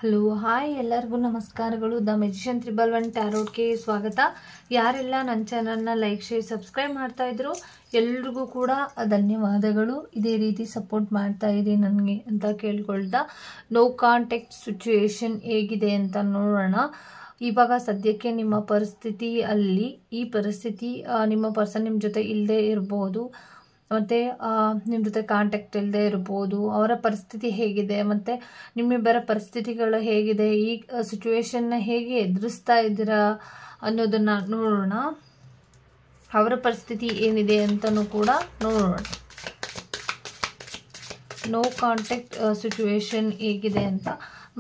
Hello hi ಎಲ್ಲರಿಗೂ ನಮಸ್ಕಾರಗಳು. The magician 111 ಟ್ಯಾರೋಟ್ಗೆ ಸ್ವಾಗತ. ಯಾರೆಲ್ಲ ನನ್ನ ಚಾನಲ್ನ ಲೈಕ್ ಶೇರ್ ಸಬ್ಸ್ಕ್ರೈಬ್ ಮಾಡ್ತಾ ಇದ್ರು ಎಲ್ರಿಗೂ ಕೂಡ ಧನ್ಯವಾದಗಳು. ಇದೇ ರೀತಿ ಸಪೋರ್ಟ್ ಮಾಡ್ತಾ ಇರಿ ನನಗೆ ಅಂತ ಕೇಳ್ಕೊಳ್ತಾ, ನೋ ಕಾಂಟ್ಯಾಕ್ಟ್ ಸಿಚುವೇಶನ್ ಹೇಗಿದೆ ಅಂತ ನೋಡೋಣ. ಇವಾಗ ಸದ್ಯಕ್ಕೆ ನಿಮ್ಮ ಪರಿಸ್ಥಿತಿ ಅಲ್ಲಿ ಈ ಪರಿಸ್ಥಿತಿ ನಿಮ್ಮ ಪರ್ಸನ್ ನಿಮ್ಮ ಜೊತೆ ಇಲ್ಲದೆ ಇರ್ಬೋದು, ಮತ್ತು ನಿಮ್ಮ ಜೊತೆ ಕಾಂಟ್ಯಾಕ್ಟ್ ಇಲ್ಲದೆ ಇರ್ಬೋದು. ಅವರ ಪರಿಸ್ಥಿತಿ ಹೇಗಿದೆ ಮತ್ತು ನಿಮ್ಮಿಬ್ಬರ ಪರಿಸ್ಥಿತಿಗಳು ಹೇಗಿದೆ, ಈ ಸಿಚುವೇಶನ್ನ ಹೇಗೆ ಎದುರಿಸ್ತಾ ಇದ್ದೀರಾ ಅನ್ನೋದನ್ನು ನೋಡೋಣ. ಅವರ ಪರಿಸ್ಥಿತಿ ಏನಿದೆ ಅಂತಲೂ ಕೂಡ ನೋಡೋಣ. ನೋ ಕಾಂಟ್ಯಾಕ್ಟ್ ಸಿಚುವೇಶನ್ ಹೇಗಿದೆ ಅಂತ.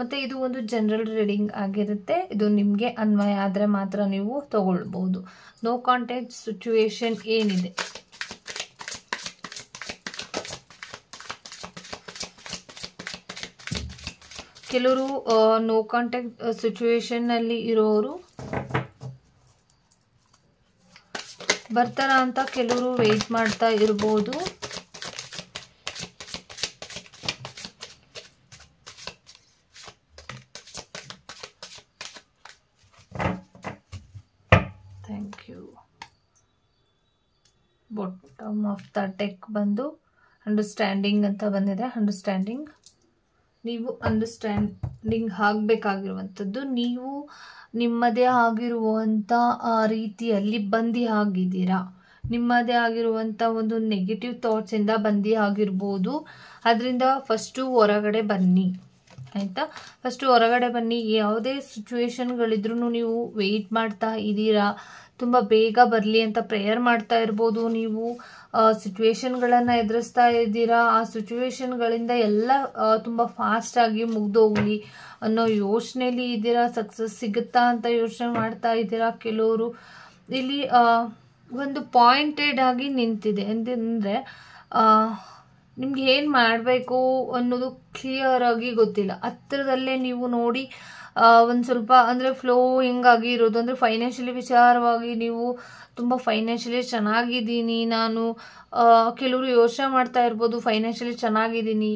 ಮತ್ತು ಇದು ಒಂದು ಜನರಲ್ ರೀಡಿಂಗ್ ಆಗಿರುತ್ತೆ. ಇದು ನಿಮಗೆ ಅನ್ವಯ ಆದರೆ ಮಾತ್ರ ನೀವು ತಗೊಳ್ಬೋದು. ನೋ ಕಾಂಟ್ಯಾಕ್ಟ್ ಸಿಚುವೇಶನ್ ಏನಿದೆ, ಕೆಲವರು ನೋ ಕಾಂಟ್ಯಾಕ್ಟ್ ಸಿಚುವೇಶನ್ನಲ್ಲಿ ಇರೋರು ಬರ್ತಾರ ಅಂತ ಕೆಲವರು ವೆಯ್ಟ್ ಮಾಡ್ತಾ ಇರ್ಬೋದು. Thank you. Bottom of the deck ಬಂದು ಅಂಡರ್ಸ್ಟ್ಯಾಂಡಿಂಗ್ ಅಂತ ಬಂದಿದೆ. ಅಂಡರ್ಸ್ಟ್ಯಾಂಡಿಂಗ್, ನೀವು ಅಂಡರ್ಸ್ಟ್ಯಾಂಡಿಂಗ್ ಆಗಬೇಕಾಗಿರುವಂಥದ್ದು. ನೀವು ನಿಮ್ಮದೇ ಆಗಿರುವಂಥ ರೀತಿಯಲ್ಲಿ ಬಂದಿ ಆಗಿದ್ದೀರಾ. ನಿಮ್ಮದೇ ಆಗಿರುವಂಥ ಒಂದು ನೆಗೆಟಿವ್ ಥಾಟ್ಸಿಂದ ಬಂದಿ ಆಗಿರ್ಬೋದು. ಅದರಿಂದ ಫಸ್ಟು ಹೊರಗಡೆ ಬನ್ನಿ, ಆಯಿತಾ? ಫಸ್ಟು ಹೊರಗಡೆ ಬನ್ನಿ. ಯಾವುದೇ ಸಿಚುವೇಶನ್ಗಳಿದ್ರೂ ನೀವು ವೆಯ್ಟ್ ಮಾಡ್ತಾ ಇದ್ದೀರಾ, ತುಂಬ ಬೇಗ ಬರಲಿ ಅಂತ ಪ್ರೇಯರ್ ಮಾಡ್ತಾ ಇರ್ಬೋದು. ನೀವು ಸಿಚುವೇಶನ್ಗಳನ್ನು ಎದುರಿಸ್ತಾ ಇದ್ದೀರಾ, ಆ ಸಿಚುವೇಶನ್ಗಳಿಂದ ಎಲ್ಲ ತುಂಬ ಫಾಸ್ಟಾಗಿ ಮುಗ್ದೋಗ್ಲಿ ಅನ್ನೋ ಯೋಚನೆಯಲ್ಲಿ ಇದ್ದೀರಾ. ಸಕ್ಸಸ್ ಸಿಗುತ್ತಾ ಅಂತ ಯೋಚನೆ ಮಾಡ್ತಾ ಇದ್ದೀರಾ. ಕೆಲವರು ಇಲ್ಲಿ ಒಂದು ಪಾಯಿಂಟೆಡ್ ಆಗಿ ನಿಂತಿದೆ. ಅಂದರೆ ನಿಮ್ಗೆ ಏನು ಮಾಡಬೇಕು ಅನ್ನೋದು ಕ್ಲಿಯರ್ ಆಗಿ ಗೊತ್ತಿಲ್ಲ. ಹತ್ತಿರದಲ್ಲೇ ನೀವು ನೋಡಿ ಒಂದು ಸ್ವಲ್ಪ ಅಂದರೆ ಫ್ಲೋ ಹಿಂಗಾಗಿ ಇರೋದು. ಅಂದರೆ ಫೈನಾನ್ಷಿಯಲಿ ವಿಚಾರವಾಗಿ ನೀವು ತುಂಬ ಫೈನಾನ್ಷಿಯಲಿ ಚೆನ್ನಾಗಿದ್ದೀನಿ ನಾನು, ಕೆಲವರು ಯೋಚನೆ ಮಾಡ್ತಾ ಇರ್ಬೋದು ಫೈನಾನ್ಷಿಯಲಿ ಚೆನ್ನಾಗಿದ್ದೀನಿ,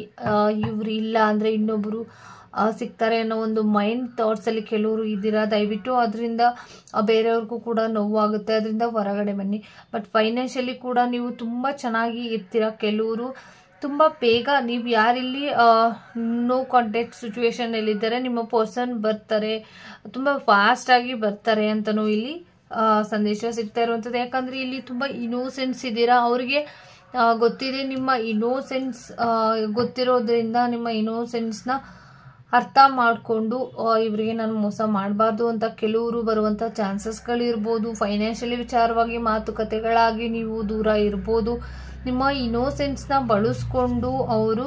ಇವರು ಇಲ್ಲ ಅಂದರೆ ಇನ್ನೊಬ್ಬರು ಸಿಗ್ತಾರೆ ಅನ್ನೋ ಒಂದು ಮೈಂಡ್ ಥಾಟ್ಸಲ್ಲಿ ಕೆಲವರು ಇದ್ದೀರಾ. ದಯವಿಟ್ಟು ಅದರಿಂದ ಬೇರೆಯವ್ರಿಗೂ ಕೂಡ ನೋವಾಗುತ್ತೆ, ಅದರಿಂದ ಹೊರಗಡೆ ಬನ್ನಿ. ಬಟ್ ಫೈನಾನ್ಷಿಯಲಿ ಕೂಡ ನೀವು ತುಂಬ ಚೆನ್ನಾಗಿ ಇರ್ತೀರ. ಕೆಲವರು ತುಂಬ ಬೇಗ ನೀವು ಯಾರಿಲ್ಲಿ ನೋ ಕಾಂಟ್ಯಾಕ್ಟ್ ಸಿಚುವೇಶನ್ನಲ್ಲಿದ್ದಾರೆ ನಿಮ್ಮ ಪರ್ಸನ್ ಬರ್ತಾರೆ, ತುಂಬ ಫಾಸ್ಟಾಗಿ ಬರ್ತಾರೆ ಅಂತಲೂ ಇಲ್ಲಿ ಸಂದೇಶ ಸಿಗ್ತಾ ಇರುವಂಥದ್ದು. ಯಾಕಂದರೆ ಇಲ್ಲಿ ತುಂಬ ಇನೋಸೆನ್ಸ್ ಇದ್ದೀರಾ. ಅವರಿಗೆ ಗೊತ್ತಿದೆ ನಿಮ್ಮ ಇನೋಸೆನ್ಸ್, ಗೊತ್ತಿರೋದ್ರಿಂದ ನಿಮ್ಮ ಇನೋಸೆನ್ಸ್ನ ಅರ್ಥ ಮಾಡಿಕೊಂಡು ಇವರಿಗೆ ನಾನು ಮೋಸ ಮಾಡಬಾರ್ದು ಅಂತ ಕೆಲವರು ಬರುವಂಥ ಚಾನ್ಸಸ್ಗಳಿರ್ಬೋದು. ಫೈನಾನ್ಷಿಯಲಿ ವಿಚಾರವಾಗಿ ಮಾತುಕತೆಗಳಾಗಿ ನೀವು ದೂರ ಇರ್ಬೋದು. ನಿಮ್ಮ ಇನೋಸೆನ್ಸ್ನ ಬಳಸ್ಕೊಂಡು ಅವರು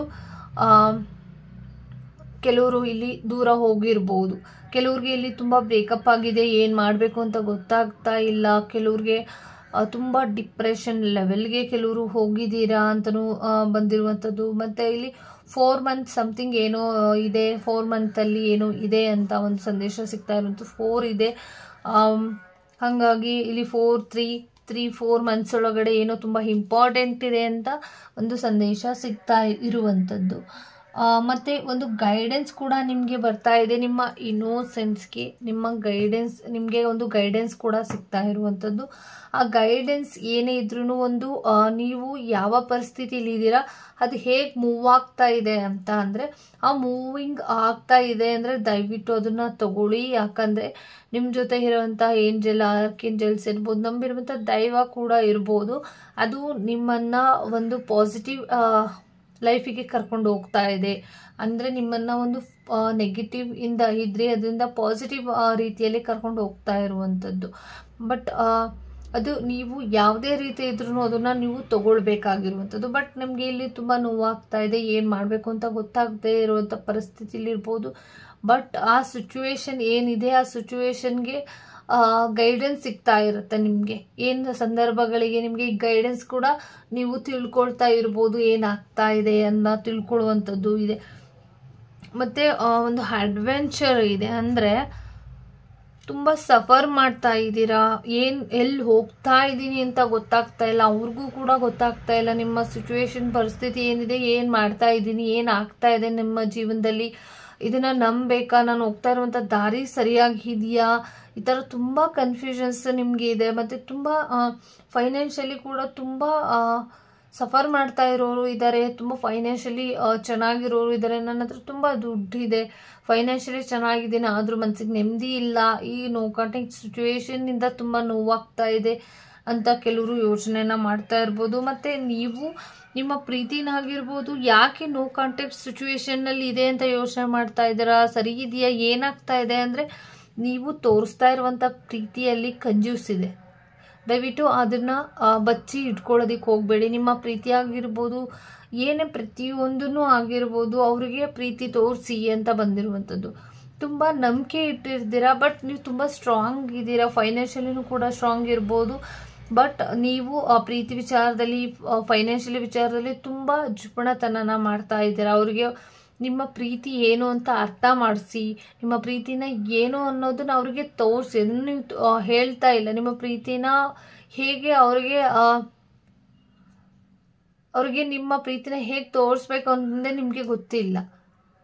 ಕೆಲವರು ಇಲ್ಲಿ ದೂರ ಹೋಗಿರ್ಬೋದು. ಕೆಲವ್ರಿಗೆ ಇಲ್ಲಿ ತುಂಬ ಬ್ರೇಕಪ್ ಆಗಿದೆ, ಏನು ಮಾಡಬೇಕು ಅಂತ ಗೊತ್ತಾಗ್ತಾ ಇಲ್ಲ. ಕೆಲವ್ರಿಗೆ ತುಂಬ ಡಿಪ್ರೆಷನ್ ಲೆವೆಲ್ಗೆ ಕೆಲವರು ಹೋಗಿದ್ದೀರಾ ಅಂತಲೂ ಬಂದಿರುವಂಥದ್ದು. ಮತ್ತು ಇಲ್ಲಿ 4 ಮಂತ್ ಸಮಥಿಂಗ್ ಏನೋ ಇದೆ, 4 ಮಂತಲ್ಲಿ ಏನೋ ಇದೆ ಅಂತ ಒಂದು ಸಂದೇಶ ಸಿಗ್ತಾ ಇರುವಂಥದ್ದು. 4 ಇದೆ, ಹಾಗಾಗಿ ಇಲ್ಲಿ 4 ಮಂತ್ಸ್ ಒಳಗಡೆ ಏನೋ ತುಂಬ ಇಂಪಾರ್ಟೆಂಟ್ ಇದೆ ಅಂತ ಒಂದು ಸಂದೇಶ ಸಿಗ್ತಾ ಇರುವಂಥದ್ದು. ಮತ್ತು ಒಂದು ಗೈಡೆನ್ಸ್ ಕೂಡ ನಿಮಗೆ ಬರ್ತಾ ಇದೆ. ನಿಮ್ಮ ಇನೋಸೆನ್ಸ್ಗೆ ನಿಮಗೆ ಒಂದು ಗೈಡೆನ್ಸ್ ಕೂಡ ಸಿಗ್ತಾ ಇರುವಂಥದ್ದು. ಆ ಗೈಡೆನ್ಸ್ ಏನೇ ಇದ್ರೂ ಒಂದು ನೀವು ಯಾವ ಪರಿಸ್ಥಿತಿಲಿ ಇದ್ದೀರಾ, ಅದು ಹೇಗೆ ಮೂವ್ ಆಗ್ತಾ ಇದೆ ಅಂತ, ಅಂದರೆ ಆ ಮೂವಿಂಗ್ ಆಗ್ತಾ ಇದೆ ಅಂದರೆ ದಯವಿಟ್ಟು ಅದನ್ನು ತಗೊಳ್ಳಿ. ಯಾಕಂದರೆ ನಿಮ್ಮ ಜೊತೆ ಇರುವಂಥ ಏಂಜಲ್, ಆರ್ಕೇಂಜಲ್ಸ್ ಇರ್ಬೋದು, ನಂಬಿರುವಂಥ ದೈವ ಕೂಡ ಇರ್ಬೋದು. ಅದು ನಿಮ್ಮನ್ನು ಒಂದು ಪಾಸಿಟಿವ್ ಲೈಫಿಗೆ ಕರ್ಕೊಂಡು ಹೋಗ್ತಾ ಇದೆ. ಅಂದರೆ ನಿಮ್ಮನ್ನು ಒಂದು ನೆಗೆಟಿವ್ ಇಂದ ಇದ್ದರೆ ಅದರಿಂದ ಪಾಸಿಟಿವ್ ರೀತಿಯಲ್ಲಿ ಕರ್ಕೊಂಡು ಹೋಗ್ತಾ ಇರುವಂಥದ್ದು. ಬಟ್ ಅದು ನೀವು ಯಾವುದೇ ರೀತಿ ಇದ್ರೂ ಅದನ್ನು ನೀವು ತಗೊಳ್ಬೇಕಾಗಿರುವಂಥದ್ದು. ಬಟ್ ನಿಮಗೆ ಇಲ್ಲಿ ತುಂಬ ನೋವಾಗ್ತಾ ಇದೆ, ಏನು ಮಾಡಬೇಕು ಅಂತ ಗೊತ್ತಾಗದೇ ಇರುವಂಥ ಪರಿಸ್ಥಿತಿಲಿರ್ಬೋದು. ಬಟ್ ಆ ಸಿಚುವೇಶನ್ ಏನಿದೆ, ಆ ಸಿಚುವೇಶನ್ಗೆ ಗೈಡೆನ್ಸ್ ಸಿಗ್ತಾ ಇರುತ್ತೆ. ನಿಮಗೆ ಏನು ಸಂದರ್ಭಗಳಿಗೆ ನಿಮಗೆ ಈ ಗೈಡೆನ್ಸ್ ಕೂಡ ನೀವು ತಿಳ್ಕೊಳ್ತಾ ಇರ್ಬೋದು, ಏನಾಗ್ತಾ ಇದೆ ಅನ್ನೋ ತಿಳ್ಕೊಳ್ಳುವಂಥದ್ದು ಇದೆ. ಮತ್ತು ಒಂದು ಅಡ್ವೆಂಚರ್ ಇದೆ. ಅಂದರೆ ತುಂಬ ಸಫರ್ ಮಾಡ್ತಾ ಇದ್ದೀರಾ, ಎಲ್ಲಿ ಹೋಗ್ತಾ ಇದ್ದೀನಿ ಅಂತ ಗೊತ್ತಾಗ್ತಾ ಇಲ್ಲ. ಅವ್ರಿಗೂ ಕೂಡ ಗೊತ್ತಾಗ್ತಾ ಇಲ್ಲ ನಿಮ್ಮ ಸಿಚುವೇಶನ್ ಪರಿಸ್ಥಿತಿ ಏನಿದೆ, ಏನು ಮಾಡ್ತಾ ಇದ್ದೀನಿ, ಏನಾಗ್ತಾ ಇದೆ ನಿಮ್ಮ ಜೀವನದಲ್ಲಿ ಇದನ್ನ ನಂಬೇಕಾ, ನಾನು ಹೋಗ್ತಾ ಇರುವಂಥ ದಾರಿ ಸರಿಯಾಗಿದೆಯಾ, ಈ ಥರ ತುಂಬ ಕನ್ಫ್ಯೂಷನ್ಸ್ ನಿಮಗೆ ಇದೆ. ಮತ್ತು ತುಂಬ ಫೈನಾನ್ಷಿಯಲಿ ಕೂಡ ತುಂಬ ಸಫರ್ ಮಾಡ್ತಾ ಇರೋರು ಇದ್ದಾರೆ, ತುಂಬ ಫೈನಾನ್ಷಿಯಲಿ ಚೆನ್ನಾಗಿರೋರು ಇದ್ದಾರೆ. ನನ್ನ ಹತ್ರ ತುಂಬ ದುಡ್ಡಿದೆ, ಫೈನಾನ್ಷಿಯಲಿ ಚೆನ್ನಾಗಿದ್ದೀನಿ, ಆದರೂ ಮನಸ್ಸಿಗೆ ನೆಮ್ಮದಿ ಇಲ್ಲ, ಈ ನೋ ಕಾಂಟ್ಯಾಕ್ಟ್ ಸಿಚುವೇಶನ್ನಿಂದ ತುಂಬ ನೋವಾಗ್ತಾ ಇದೆ ಅಂತ ಕೆಲವರು ಯೋಚನೆನ ಮಾಡ್ತಾ ಇರ್ಬೋದು. ಮತ್ತು ನೀವು ನಿಮ್ಮ ಪ್ರೀತಿನಾಗಿರ್ಬೋದು ಯಾಕೆ ನೋ ಕಾಂಟ್ಯಾಕ್ಟ್ ಸಿಚುವೇಶನ್ನಲ್ಲಿ ಇದೆ ಅಂತ ಯೋಚನೆ ಮಾಡ್ತಾ ಇದ್ದೀರಾ, ಸರಿ ಇದೆಯಾ, ಏನಾಗ್ತಾ ಇದೆ ಅಂದರೆ ನೀವು ತೋರಿಸ್ತಾ ಇರುವಂಥ ಪ್ರೀತಿಯಲ್ಲಿ ಕಂಜೂಸ್ ಇದೆ. ದಯವಿಟ್ಟು ಅದನ್ನು ಬಚ್ಚಿ ಇಟ್ಕೊಳ್ಳೋದಕ್ಕೆ ಹೋಗಬೇಡಿ. ನಿಮ್ಮ ಪ್ರೀತಿ ಆಗಿರ್ಬೋದು, ಏನೇ ಪ್ರತಿಯೊಂದೂ ಆಗಿರ್ಬೋದು, ಅವರಿಗೆ ಪ್ರೀತಿ ತೋರಿಸಿ ಅಂತ ಬಂದಿರುವಂಥದ್ದು. ತುಂಬ ನಂಬಿಕೆ ಇಟ್ಟಿರ್ತೀರಾ, ಬಟ್ ನೀವು ತುಂಬ ಸ್ಟ್ರಾಂಗ್ ಇದ್ದೀರಾ, ಫೈನಾನ್ಷಿಯಲಿನೂ ಕೂಡ ಸ್ಟ್ರಾಂಗ್ ಇರ್ಬೋದು. ಬಟ್ ನೀವು ಪ್ರೀತಿ ವಿಚಾರದಲ್ಲಿ, ಫೈನಾನ್ಷಿಯಲಿ ವಿಚಾರದಲ್ಲಿ ತುಂಬ ಜುಪಣತನನ ಮಾಡ್ತಾ ಇದ್ದೀರಾ. ಅವರಿಗೆ ನಿಮ್ಮ ಪ್ರೀತಿ ಏನು ಅಂತ ಅರ್ಥ ಮಾಡಿಸಿ, ನಿಮ್ಮ ಪ್ರೀತಿನ ಏನು ಅನ್ನೋದನ್ನ ಅವ್ರಿಗೆ ತೋರಿಸಿ. ಅದನ್ನು ನೀವು ಹೇಳ್ತಾ ಇಲ್ಲ. ನಿಮ್ಮ ಪ್ರೀತಿನ ಹೇಗೆ ಅವ್ರಿಗೆ ನಿಮ್ಮ ಪ್ರೀತಿನ ಹೇಗೆ ತೋರಿಸ್ಬೇಕು ಅನ್ನೋದೇ ನಿಮಗೆ ಗೊತ್ತಿಲ್ಲ.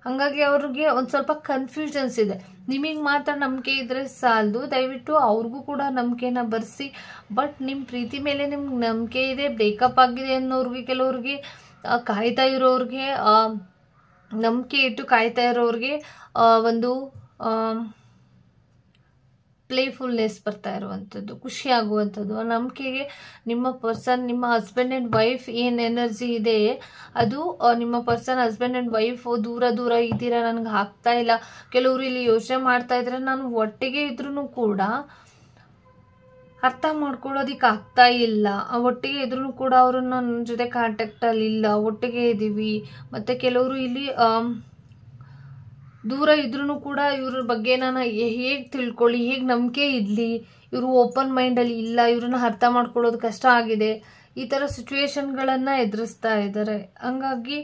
ಹಾಗಾಗಿ ಅವ್ರಿಗೆ ಒಂದು ಸ್ವಲ್ಪ ಕನ್ಫ್ಯೂಷನ್ಸ್ ಇದೆ. ನಿಮಗೆ ಮಾತ್ರ ನಂಬಿಕೆ ಇದ್ರೆ ಸಾಲದು, ದಯವಿಟ್ಟು ಅವ್ರಿಗೂ ಕೂಡ ನಂಬಿಕೆನ ಬರೆಸಿ. ಬಟ್ ನಿಮ್ಮ ಪ್ರೀತಿ ಮೇಲೆ ನಿಮ್ಗೆ ನಂಬಿಕೆ ಇದೆ, ಬ್ರೇಕಪ್ ಆಗಿದೆ ಅನ್ನೋರಿಗೆ, ಕೆಲವ್ರಿಗೆ ಕಾಯ್ತಾ ಇರೋರಿಗೆ, ನಂಬಿಕೆ ಇಟ್ಟು ಕಾಯ್ತಾ ಇರೋರಿಗೆ ಒಂದು ಪ್ಲೇಫುಲ್ನೆಸ್ ಬರ್ತಾ ಇರುವಂಥದ್ದು, ಖುಷಿ ಆಗುವಂಥದ್ದು. ಆ ನಂಬಿಕೆಗೆ ನಿಮ್ಮ ಪರ್ಸನ್, ನಿಮ್ಮ ಹಸ್ಬೆಂಡ್ ಆ್ಯಂಡ್ ವೈಫ್ ಏನು ಎನರ್ಜಿ ಇದೆ ಅದು, ನಿಮ್ಮ ಪರ್ಸನ್ ಹಸ್ಬೆಂಡ್ ಆ್ಯಂಡ್ ವೈಫ್ ದೂರ ಇದ್ದೀರಾ, ನನಗೆ ಆಗ್ತಾ ಇಲ್ಲ. ಕೆಲವರು ಇಲ್ಲಿ ಯೋಚನೆ ಮಾಡ್ತಾ ಇದ್ರೆ ನಾನು ಒಟ್ಟಿಗೆ ಇದ್ರೂ ಕೂಡ ಅರ್ಥ ಮಾಡ್ಕೊಳ್ಳೋದಿಕ್ಕೆ ಆಗ್ತಾ ಇಲ್ಲ, ಒಟ್ಟಿಗೆ ಇದ್ರೂ ಕೂಡ ಅವರು ನನ್ನ ಜೊತೆ ಕಾಂಟ್ಯಾಕ್ಟಲ್ಲಿ ಇಲ್ಲ, ಒಟ್ಟಿಗೆ ಇದ್ದೀವಿ. ಮತ್ತು ಕೆಲವರು ಇಲ್ಲಿ ದೂರ ಇದ್ರೂ ಕೂಡ ಇವ್ರ ಬಗ್ಗೆ ನಾನು ಹೇಗೆ ತಿಳ್ಕೊಳ್ಳಿ, ಹೇಗೆ ನಂಬಿಕೆ ಇರಲಿ, ಇವರು ಓಪನ್ ಮೈಂಡಲ್ಲಿ ಇಲ್ಲ, ಇವ್ರನ್ನ ಅರ್ಥ ಮಾಡ್ಕೊಳ್ಳೋದು ಕಷ್ಟ ಆಗಿದೆ, ಈ ಥರ ಸಿಚುವೇಶನ್ಗಳನ್ನು ಎದುರಿಸ್ತಾ ಇದ್ದಾರೆ. ಹಂಗಾಗಿ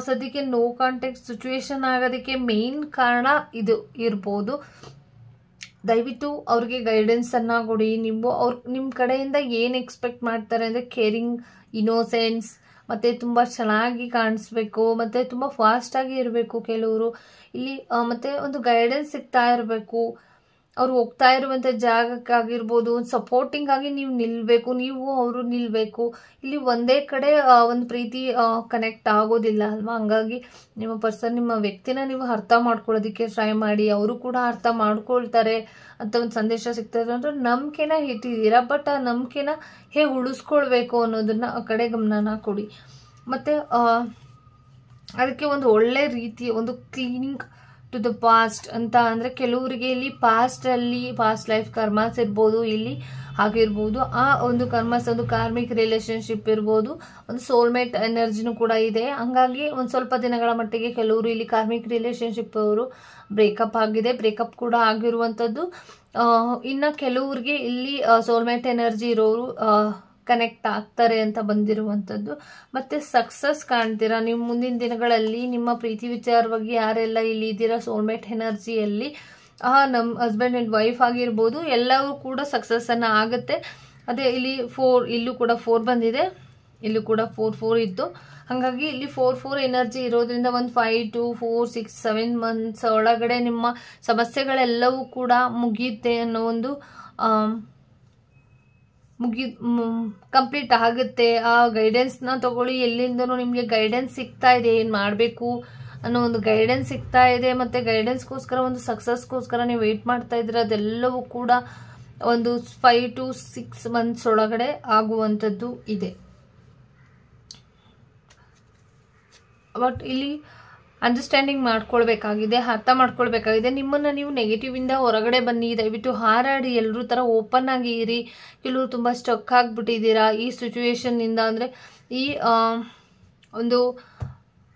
ಸದ್ಯಕ್ಕೆ ನೋ ಕಾಂಟ್ಯಾಕ್ಟ್ ಸಿಚುವೇಶನ್ ಆಗೋದಕ್ಕೆ ಮೇನ್ ಕಾರಣ ಇದು ಇರ್ಬೋದು. ದಯವಿಟ್ಟು ಅವ್ರಿಗೆ ಗೈಡೆನ್ಸನ್ನು ಕೊಡಿ. ನಿಮ್ಮ ಕಡೆಯಿಂದ ಏನು ಎಕ್ಸ್ಪೆಕ್ಟ್ ಮಾಡ್ತಾರೆ ಅಂದರೆ ಕೇರಿಂಗ್, ಇನೋಸೆನ್ಸ್, ಮತ್ತು ತುಂಬ ಚೆನ್ನಾಗಿ ಕಾಣಿಸ್ಬೇಕು, ಮತ್ತು ತುಂಬ ಫಾಸ್ಟಾಗಿ ಇರಬೇಕು ಕೆಲವರು ಇಲ್ಲಿ. ಮತ್ತು ಒಂದು ಗೈಡೆನ್ಸ್ ಸಿಗ್ತಾ ಇರಬೇಕು. ಅವ್ರು ಹೋಗ್ತಾ ಇರುವಂಥ ಜಾಗಕ್ಕಾಗಿರ್ಬೋದು, ಒಂದು ಸಪೋರ್ಟಿಂಗ್ ಆಗಿ ನೀವು ನಿಲ್ಲಬೇಕು, ನೀವು ಅವರು ನಿಲ್ಲಬೇಕು. ಇಲ್ಲಿ ಒಂದೇ ಕಡೆ ಒಂದು ಪ್ರೀತಿ ಕನೆಕ್ಟ್ ಆಗೋದಿಲ್ಲ ಅಲ್ವಾ. ಹಂಗಾಗಿ ನಿಮ್ಮ ಪರ್ಸನ್, ನಿಮ್ಮ ವ್ಯಕ್ತಿನ ನೀವು ಅರ್ಥ ಮಾಡ್ಕೊಳ್ಳೋದಕ್ಕೆ ಟ್ರೈ ಮಾಡಿ. ಅವರು ಕೂಡ ಅರ್ಥ ಮಾಡ್ಕೊಳ್ತಾರೆ ಅಂತ ಒಂದು ಸಂದೇಶ ಸಿಗ್ತದೆ. ಅಂದರೆ ನಂಬಿಕೆನ ಇಟ್ಟಿದ್ದೀರಾ, ಬಟ್ ಆ ನಂಬಿಕೆನ ಹೇಗೆ ಉಳಿಸ್ಕೊಳ್ಬೇಕು ಅನ್ನೋದನ್ನ ಆ ಕಡೆ ಗಮನನ ಕೊಡಿ. ಮತ್ತು ಅದಕ್ಕೆ ಒಂದು ಒಳ್ಳೆ ರೀತಿ ಒಂದು ಕ್ಲೀನಿಂಗ್ ಟು ದ ಪಾಸ್ಟ್ ಅಂತ ಅಂದರೆ, ಕೆಲವರಿಗೆ ಇಲ್ಲಿ ಪಾಸ್ಟ್ ಲೈಫ್ ಕರ್ಮಾಸ್ ಇರ್ಬೋದು, ಇಲ್ಲಿ ಆಗಿರ್ಬೋದು. ಆ ಒಂದು ಕರ್ಮಾಸ್ ಒಂದು ಕಾರ್ಮಿಕ್ ರಿಲೇಶನ್ಶಿಪ್ ಇರ್ಬೋದು, ಒಂದು ಸೋಲ್ಮೇಟ್ ಎನರ್ಜಿನೂ ಕೂಡ ಇದೆ. ಹಂಗಾಗಿ ಒಂದು ಸ್ವಲ್ಪ ದಿನಗಳ ಮಟ್ಟಿಗೆ ಕೆಲವರು ಇಲ್ಲಿ ಕಾರ್ಮಿಕ್ ರಿಲೇಶನ್ಶಿಪ್ ಅವರು ಬ್ರೇಕಪ್ ಆಗಿದೆ, ಬ್ರೇಕಪ್ ಕೂಡ ಆಗಿರುವಂಥದ್ದು. ಇನ್ನು ಕೆಲವ್ರಿಗೆ ಇಲ್ಲಿ ಸೋಲ್ಮೇಟ್ ಎನರ್ಜಿ ಇರೋರು ಕನೆಕ್ಟ್ ಆಗ್ತಾರೆ ಅಂತ ಬಂದಿರುವಂಥದ್ದು. ಮತ್ತು ಸಕ್ಸಸ್ ಕಾಣ್ತೀರಾ ನೀವು ಮುಂದಿನ ದಿನಗಳಲ್ಲಿ. ನಿಮ್ಮ ಪ್ರೀತಿ ವಿಚಾರವಾಗಿ ಯಾರೆಲ್ಲ ಇಲ್ಲಿ ಇದ್ದೀರಾ ಸೋಲ್ಮೇಟ್ ಎನರ್ಜಿಯಲ್ಲಿ, ನಮ್ಮ ಹಸ್ಬೆಂಡ್ ಆ್ಯಂಡ್ ವೈಫ್ ಆಗಿರ್ಬೋದು, ಎಲ್ಲವೂ ಕೂಡ ಸಕ್ಸಸ್ಸನ್ನು ಆಗುತ್ತೆ. ಅದೇ ಇಲ್ಲಿ 4, ಇಲ್ಲೂ ಕೂಡ 4 ಬಂದಿದೆ, ಇಲ್ಲೂ ಕೂಡ 4 ಇತ್ತು. ಹಾಗಾಗಿ ಇಲ್ಲಿ 4 ಎನರ್ಜಿ ಇರೋದ್ರಿಂದ ಒಂದು 5 to 4, 6, 7 ಮಂತ್ಸ್ ಒಳಗಡೆ ನಿಮ್ಮ ಸಮಸ್ಯೆಗಳೆಲ್ಲವೂ ಕೂಡ ಮುಗಿಯುತ್ತೆ ಅನ್ನೋ ಒಂದು ಕಂಪ್ಲೀಟ್ ಆಗುತ್ತೆ. ಆ ಗೈಡೆನ್ಸ್ನ ತಗೊಳ್ಳಿ. ಎಲ್ಲಿಂದನೂ ನಿಮಗೆ ಗೈಡೆನ್ಸ್ ಸಿಗ್ತಾ ಇದೆ, ಏನು ಮಾಡಬೇಕು ಅನ್ನೋ ಒಂದು ಗೈಡೆನ್ಸ್ ಸಿಗ್ತಾ ಇದೆ. ಮತ್ತು ಗೈಡೆನ್ಸ್ಗೋಸ್ಕರ, ಒಂದು ಸಕ್ಸಸ್ಗೋಸ್ಕರ ನೀವು ವೆಯ್ಟ್ ಮಾಡ್ತಾ ಇದ್ರೆ ಅದೆಲ್ಲವೂ ಕೂಡ ಒಂದು 5 to 6 ಮಂತ್ಸ್ ಒಳಗಡೆ ಆಗುವಂಥದ್ದು ಇದೆ. ಬಟ್ ಇಲ್ಲಿ ಅಂಡರ್ಸ್ಟ್ಯಾಂಡಿಂಗ್ ಮಾಡ್ಕೊಳ್ಬೇಕಾಗಿದೆ, ಅರ್ಥ ಮಾಡ್ಕೊಳ್ಬೇಕಾಗಿದೆ. ನಿಮ್ಮನ್ನು ನೀವು ನೆಗೆಟಿವಿಂದ ಹೊರಗಡೆ ಬನ್ನಿ, ದಯವಿಟ್ಟು ಹಾರಾಡಿ, ಎಲ್ಲರೂ ಥರ ಓಪನ್ ಆಗಿ ಇರಿ. ಕೆಲವರು ತುಂಬ ಸ್ಟಕ್ ಆಗಿಬಿಟ್ಟಿದ್ದೀರಾ ಈ ಸಿಚುವೇಶನ್ನಿಂದ. ಅಂದರೆ ಈ ಒಂದು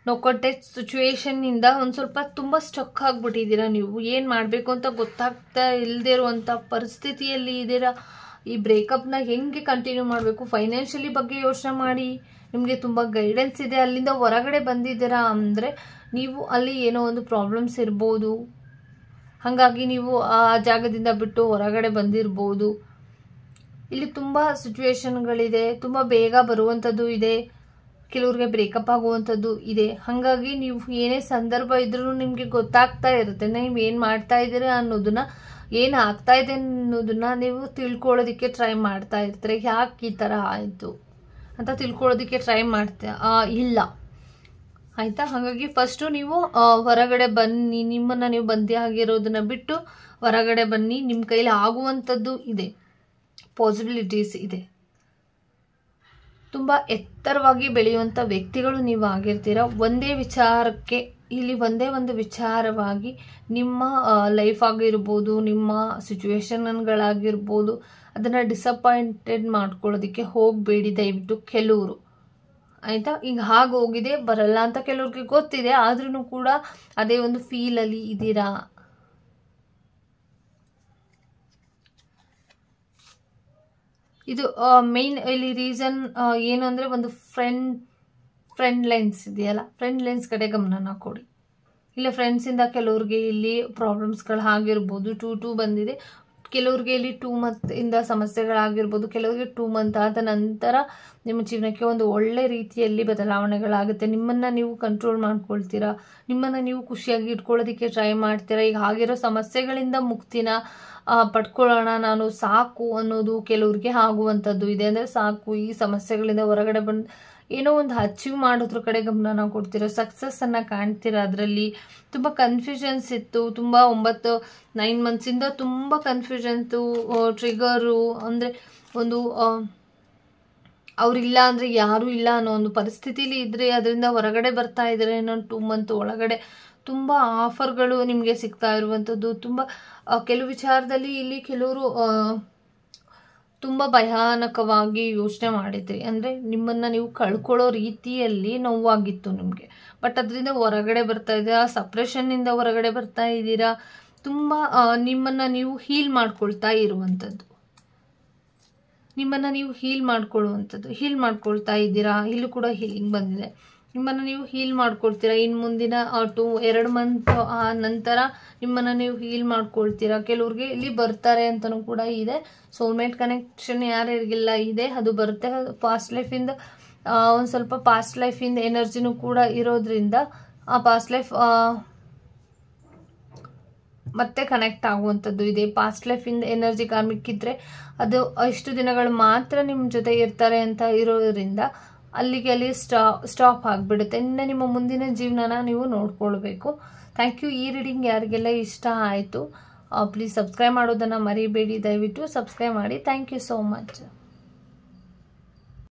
ನೋ ಕಾಂಟ್ಯಾಕ್ಟ್ ಸಿಚುವೇಶನ್ನಿಂದ ಒಂದು ಸ್ವಲ್ಪ ತುಂಬ ಸ್ಟಕ್ ಆಗಿಬಿಟ್ಟಿದ್ದೀರಾ. ನೀವು ಏನು ಮಾಡಬೇಕು ಅಂತ ಗೊತ್ತಾಗ್ತಾ ಇಲ್ಲದೇ ಇರುವಂಥ ಪರಿಸ್ಥಿತಿಯಲ್ಲಿ ಇದ್ದೀರಾ. ಈ ಬ್ರೇಕಪ್ನ ಹೆಂಗೆ ಕಂಟಿನ್ಯೂ ಮಾಡಬೇಕು, ಫೈನಾನ್ಷಿಯಲಿ ಬಗ್ಗೆ ಯೋಚನೆ ಮಾಡಿ. ನಿಮಗೆ ತುಂಬ ಗೈಡೆನ್ಸ್ ಇದೆ, ಅಲ್ಲಿಂದ ಹೊರಗಡೆ ಬಂದಿದ್ದೀರಾ ಅಂದರೆ ನೀವು ಅಲ್ಲಿ ಏನೋ ಒಂದು ಪ್ರಾಬ್ಲಮ್ಸ್ ಇರ್ಬೋದು. ಹಾಗಾಗಿ ನೀವು ಆ ಜಾಗದಿಂದ ಬಿಟ್ಟು ಹೊರಗಡೆ ಬಂದಿರ್ಬೋದು. ಇಲ್ಲಿ ತುಂಬ ಸಿಚುವೇಶನ್ಗಳಿದೆ, ತುಂಬ ಬೇಗ ಬರುವಂಥದ್ದು ಇದೆ. ಕೆಲವ್ರಿಗೆ ಬ್ರೇಕಪ್ ಆಗುವಂಥದ್ದು ಇದೆ. ಹಾಗಾಗಿ ನೀವು ಏನೇ ಸಂದರ್ಭ ಇದ್ರೂ ನಿಮಗೆ ಗೊತ್ತಾಗ್ತಾ ಇರುತ್ತೆ ನೀವು ಏನು ಮಾಡ್ತಾ ಇದ್ದೀರಾ ಅನ್ನೋದನ್ನ, ಏನು ಆಗ್ತಾ ಇದೆ ಅನ್ನೋದನ್ನ ನೀವು ತಿಳ್ಕೊಳ್ಳೋದಕ್ಕೆ ಟ್ರೈ ಮಾಡ್ತಾ ಇರ್ತೀರಿ. ಯಾಕೆ ಈ ಥರ ಆಯಿತು ಅಂತ ತಿಳ್ಕೊಳ್ಳೋದಕ್ಕೆ ಟ್ರೈ ಮಾಡ್ತೀರಾ ಇಲ್ಲ ಆಯಿತಾ. ಹಾಗಾಗಿ ಫಸ್ಟು ನೀವು ಹೊರಗಡೆ ಬನ್ನಿ, ನಿಮ್ಮನ್ನು ನೀವು ಬಂದಿ ಆಗಿರೋದನ್ನ ಬಿಟ್ಟು ಹೊರಗಡೆ ಬನ್ನಿ. ನಿಮ್ಮ ಕೈಲಿ ಆಗುವಂಥದ್ದು ಇದೆ, ಪಾಸಿಬಿಲಿಟೀಸ್ ಇದೆ. ತುಂಬ ಎತ್ತರವಾಗಿ ಬೆಳೆಯುವಂಥ ವ್ಯಕ್ತಿಗಳು ನೀವು ಆಗಿರ್ತೀರ. ಒಂದೇ ವಿಚಾರಕ್ಕೆ ಇಲ್ಲಿ ಒಂದೇ ಒಂದು ವಿಚಾರವಾಗಿ ನಿಮ್ಮ ಲೈಫ್ ಆಗಿರ್ಬೋದು, ನಿಮ್ಮ ಸಿಚುವೇಶನ್ಗಳಾಗಿರ್ಬೋದು, ಅದನ್ನು ಡಿಸಪಾಯಿಂಟೆಡ್ ಮಾಡ್ಕೊಳ್ಳೋದಕ್ಕೆ ಹೋಗಬೇಡಿ ದಯವಿಟ್ಟು ಕೆಲವರು ಆಯಿತಾ. ಈಗ ಹಾಗೆ ಹೋಗಿದೆ ಬರಲ್ಲ ಅಂತ ಕೆಲವ್ರಿಗೆ ಗೊತ್ತಿದೆ, ಆದ್ರೂ ಕೂಡ ಅದೇ ಒಂದು ಫೀಲಲ್ಲಿ ಇದ್ದೀರಾ. ಇದು ಮೇನ್ ಇಲ್ಲಿ ರೀಸನ್ ಏನು ಅಂದರೆ ಒಂದು ಫ್ರೆಂಡ್ ಲೈನ್ಸ್ ಇದೆಯಲ್ಲ, ಫ್ರೆಂಡ್ ಲೈನ್ಸ್ ಕಡೆ ಗಮನನ ಕೊಡಿ. ಇಲ್ಲ ಫ್ರೆಂಡ್ಸಿಂದ ಕೆಲವ್ರಿಗೆ ಇಲ್ಲಿ ಪ್ರಾಬ್ಲಮ್ಸ್ಗಳು ಆಗಿರ್ಬೋದು. 2 ಬಂದಿದೆ. ಕೆಲವ್ರಿಗೆ ಇಲ್ಲಿ 2 ಮಂತಿಂದ ಸಮಸ್ಯೆಗಳಾಗಿರ್ಬೋದು. ಕೆಲವರಿಗೆ 2 ಮಂತ್ ಆದ ನಂತರ ನಿಮ್ಮ ಜೀವನಕ್ಕೆ ಒಂದು ಒಳ್ಳೆ ರೀತಿಯಲ್ಲಿ ಬದಲಾವಣೆಗಳಾಗುತ್ತೆ. ನಿಮ್ಮನ್ನು ನೀವು ಕಂಟ್ರೋಲ್ ಮಾಡ್ಕೊಳ್ತೀರಾ, ನಿಮ್ಮನ್ನು ನೀವು ಖುಷಿಯಾಗಿ ಇಟ್ಕೊಳ್ಳೋದಕ್ಕೆ ಟ್ರೈ ಮಾಡ್ತೀರಾ. ಈಗ ಆಗಿರೋ ಸಮಸ್ಯೆಗಳಿಂದ ಮುಕ್ತಿನ ಪಡ್ಕೊಳ್ಳೋಣ, ನಾನು ಸಾಕು ಅನ್ನೋದು ಕೆಲವ್ರಿಗೆ ಆಗುವಂಥದ್ದು ಇದೆ. ಅಂದರೆ ಸಾಕು ಈ ಸಮಸ್ಯೆಗಳಿಂದ ಹೊರಗಡೆ ಬಂದು ಏನೋ ಒಂದು ಅಚೀವ್ ಮಾಡೋದ್ರ ಕಡೆ ಗಮನ ಕೊಡ್ತೀರಾ, ಸಕ್ಸಸ್ಸನ್ನು ಕಾಣ್ತೀರಾ. ಅದರಲ್ಲಿ ತುಂಬ ಕನ್ಫ್ಯೂಷನ್ಸ್ ಇತ್ತು, ತುಂಬ 9 ಮಂತ್ಸಿಂದ ತುಂಬ ಕನ್ಫ್ಯೂಷನ್ಸು, ಟ್ರಿಗರು ಅಂದರೆ ಒಂದು ಅವರಿಲ್ಲ ಅಂದರೆ ಯಾರೂ ಇಲ್ಲ ಅನ್ನೋ ಒಂದು ಪರಿಸ್ಥಿತಿಲಿ ಇದ್ದರೆ ಅದರಿಂದ ಹೊರಗಡೆ ಬರ್ತಾ ಇದ್ದಾರೆ. ಇನ್ನೊಂದು 2 ಮಂತ್ ಒಳಗಡೆ ತುಂಬ ಆಫರ್ಗಳು ನಿಮಗೆ ಸಿಗ್ತಾ ಇರುವಂಥದ್ದು. ತುಂಬ ಕೆಲವು ವಿಚಾರದಲ್ಲಿ ಇಲ್ಲಿ ಕೆಲವರು ತುಂಬ ಭಯಾನಕವಾಗಿ ಯೋಚನೆ ಮಾಡಿದ್ರಿ. ಅಂದರೆ ನಿಮ್ಮನ್ನು ನೀವು ಕಳ್ಕೊಳ್ಳೋ ರೀತಿಯಲ್ಲಿ ನೋವಾಗಿತ್ತು ನಿಮಗೆ, ಬಟ್ ಅದರಿಂದ ಹೊರಗಡೆ ಬರ್ತಾ ಇದ್ದೀರಾ, ಸಪ್ರೆಷನ್ನಿಂದ ಹೊರಗಡೆ ಬರ್ತಾ ಇದ್ದೀರಾ. ತುಂಬ ನಿಮ್ಮನ್ನು ನೀವು ಹೀಲ್ ಮಾಡ್ಕೊಳ್ತಾ ಇರುವಂಥದ್ದು, ನಿಮ್ಮನ್ನು ನೀವು ಹೀಲ್ ಮಾಡ್ಕೊಳ್ತಾ ಇದ್ದೀರಾ. ಇಲ್ಲೂ ಕೂಡ ಹೀಲಿಂಗ್ ಬಂದಿದೆ. ನಿಮ್ಮನ್ನು ನೀವು ಹೀಲ್ ಮಾಡ್ಕೊಳ್ತೀರಾ. ಇನ್ನು ಮುಂದಿನ 2 ಮಂತ್ ನಂತರ ನಿಮ್ಮನ್ನು ನೀವು ಹೀಲ್ ಮಾಡ್ಕೊಳ್ತೀರಾ. ಕೆಲವ್ರಿಗೆ ಇಲ್ಲಿ ಬರ್ತಾರೆ ಅಂತಲೂ ಕೂಡ ಇದೆ. ಸೋಲ್ಮೇಟ್ ಕನೆಕ್ಷನ್ ಯಾರ್ಯಾರಿಗೆಲ್ಲ ಇದೆ ಅದು ಬರುತ್ತೆ. ಪಾಸ್ಟ್ ಲೈಫಿಂದ ಒಂದು ಸ್ವಲ್ಪ ಪಾಸ್ಟ್ ಲೈಫಿಂದ ಎನರ್ಜಿನೂ ಕೂಡ ಇರೋದ್ರಿಂದ ಆ ಪಾಸ್ಟ್ ಲೈಫ್ ಮತ್ತೆ ಕನೆಕ್ಟ್ ಆಗುವಂಥದ್ದು ಇದೆ. ಪಾಸ್ಟ್ ಲೈಫಿಂದ ಎನರ್ಜಿ ಕಾರ್ಮಿಕ್ ಇದ್ದರೆ ಅದು ಇಷ್ಟು ದಿನಗಳು ಮಾತ್ರ ನಿಮ್ಮ ಜೊತೆ ಇರ್ತಾರೆ ಅಂತ ಇರೋದ್ರಿಂದ ಅಲ್ಲಿಗೆ ಸ್ಟಾಪ್ ಆಗಿಬಿಡುತ್ತೆ. ಇನ್ನು ನಿಮ್ಮ ಮುಂದಿನ ಜೀವನನ ನೀವು ನೋಡ್ಕೊಳ್ಬೇಕು. Thank you. ಈ ರೀಡಿಂಗ್ ಯಾರಿಗೆಲ್ಲ ಇಷ್ಟ ಆಯಿತು ಪ್ಲೀಸ್ ಸಬ್ಸ್ಕ್ರೈಬ್ ಮಾಡೋದನ್ನು ಮರಿಬೇಡಿ. ದಯವಿಟ್ಟು ಸಬ್ಸ್ಕ್ರೈಬ್ ಮಾಡಿ. Thank you so much.